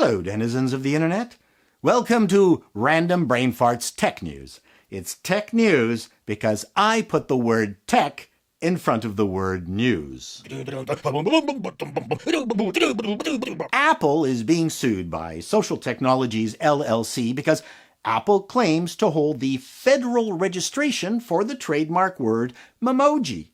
Hello, denizens of the internet. Welcome to Random Brain Farts Tech News. It's tech news because I put the word tech in front of the word news. Apple is being sued by Social Technologies LLC because Apple claims to hold the federal registration for the trademark word Memoji.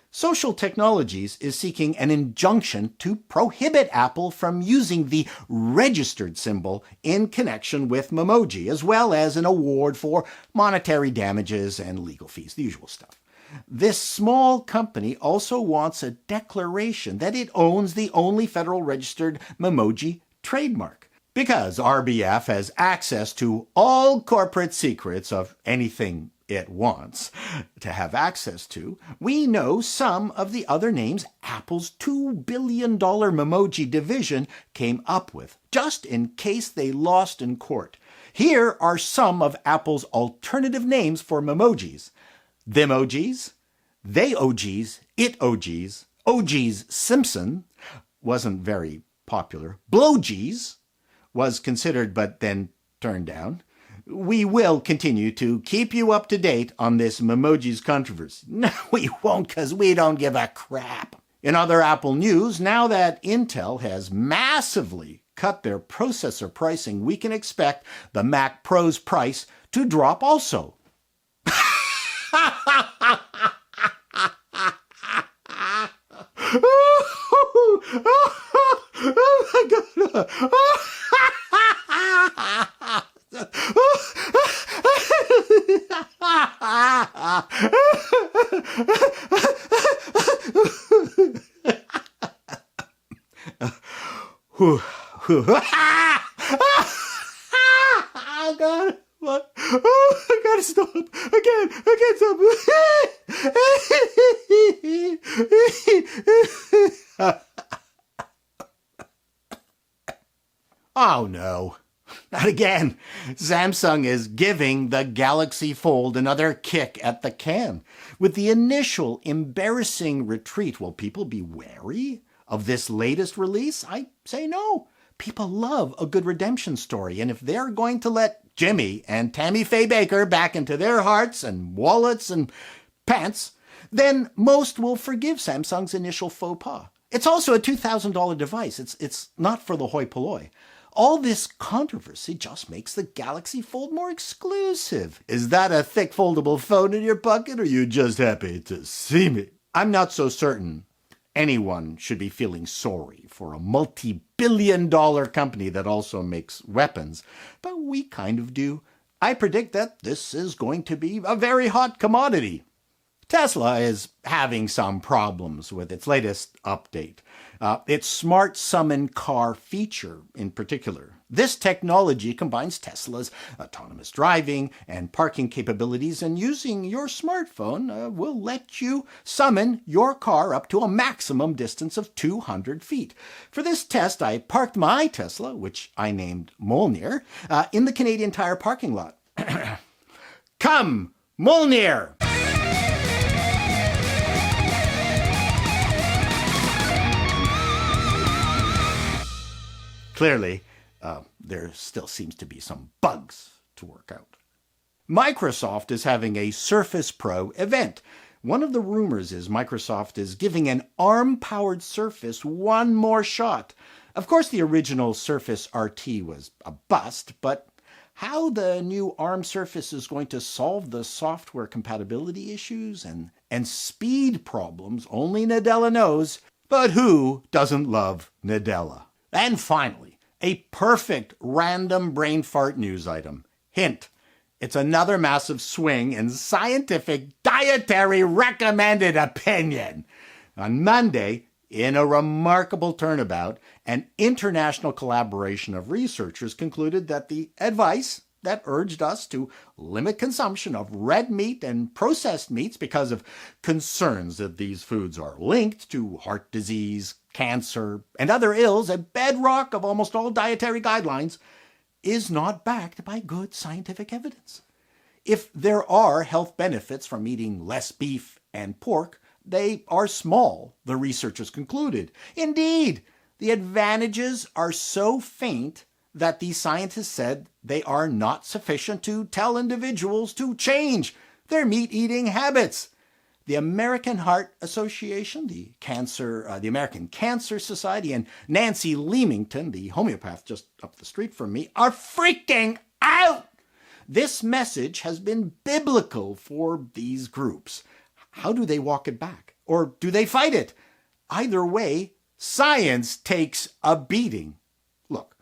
Social Technologies is seeking an injunction to prohibit Apple from using the registered symbol in connection with Memoji, as well as an award for monetary damages and legal fees, the usual stuff. This small company also wants a declaration that it owns the only federal registered Memoji trademark, because RBF has access to all corporate secrets of anything it wants to have access to. We know some of the other names Apple's $2 billion Memoji division came up with, just in case they lost in court. Here are some of Apple's alternative names for Memojis. Themojis, They-OGs, It-OGs, OGs Simpson, wasn't very popular. Blowgies was considered but then turned down. We will continue to keep you up to date on this Memojis controversy. No, we won't, because we don't give a crap. In other Apple news, now that Intel has massively cut their processor pricing, we can expect the Mac Pro's price to drop also. Oh my God. Oh God, what? Oh, I gotta stop. I can't stop. Oh no. Not again. Samsung is giving the Galaxy Fold another kick at the can. With the initial embarrassing retreat, will people be wary of this latest release? I say no. People love a good redemption story, and if they're going to let Jimmy and Tammy Faye Baker back into their hearts and wallets and pants, then most will forgive Samsung's initial faux pas. It's also a $2,000 device. It's not for the hoi polloi. All this controversy just makes the Galaxy Fold more exclusive. Is that a thick foldable phone in your pocket, or are you just happy to see me? I'm not so certain anyone should be feeling sorry for a multi-billion-dollar company that also makes weapons, but we kind of do. I predict that this is going to be a very hot commodity. Tesla is having some problems with its latest update. Its Smart Summon car feature in particular. This technology combines Tesla's autonomous driving and parking capabilities, and using your smartphone will let you summon your car up to a maximum distance of 200 feet. For this test, I parked my Tesla, which I named Molnir, in the Canadian Tire parking lot. Come, Molnir! Clearly, there still seems to be some bugs to work out. Microsoft is having a Surface Pro event. One of the rumors is Microsoft is giving an ARM-powered Surface one more shot. Of course, the original Surface RT was a bust, but how the new ARM Surface is going to solve the software compatibility issues and speed problems, only Nadella knows. But who doesn't love Nadella? And finally, a perfect random brain fart news item. Hint, it's another massive swing in scientific dietary recommended opinion. On Monday, in a remarkable turnabout, an international collaboration of researchers concluded that the advice that urged us to limit consumption of red meat and processed meats because of concerns that these foods are linked to heart disease, cancer, and other ills, a bedrock of almost all dietary guidelines, is not backed by good scientific evidence. If there are health benefits from eating less beef and pork, they are small, the researchers concluded. Indeed, the advantages are so faint that these scientists said they are not sufficient to tell individuals to change their meat-eating habits. The American Heart Association, the American Cancer Society, and Nancy Leamington, the homeopath just up the street from me, are freaking out. This message has been biblical for these groups. How do they walk it back? Or do they fight it? Either way, science takes a beating. Look,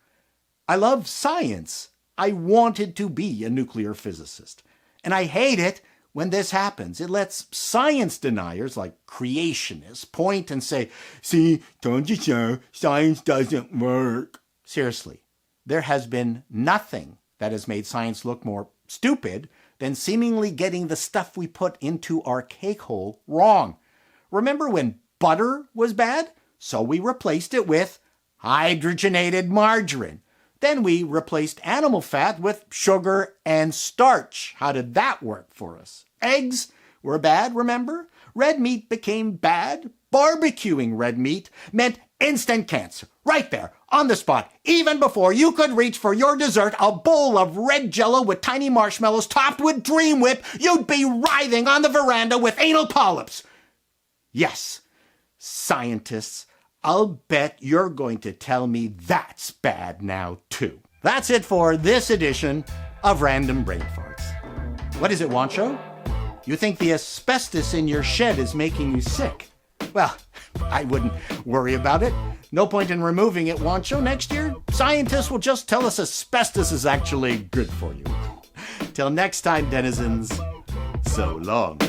I love science. I wanted to be a nuclear physicist. And I hate it when this happens. It lets science deniers like creationists point and say, "See, don't you know, science doesn't work." Seriously, there has been nothing that has made science look more stupid than seemingly getting the stuff we put into our cake hole wrong. Remember when butter was bad? So we replaced it with hydrogenated margarine. Then we replaced animal fat with sugar and starch. How did that work for us? Eggs were bad, remember? Red meat became bad. Barbecuing red meat meant instant cancer. Right there, on the spot, even before you could reach for your dessert, a bowl of red Jell-O with tiny marshmallows topped with Dream Whip, you'd be writhing on the veranda with anal polyps. Yes, scientists, I'll bet you're going to tell me that's bad now, too. That's it for this edition of Random Brain Farts. What is it, Wancho? You think the asbestos in your shed is making you sick? Well, I wouldn't worry about it. No point in removing it, Wancho. Next year, scientists will just tell us asbestos is actually good for you. Till next time, denizens, so long.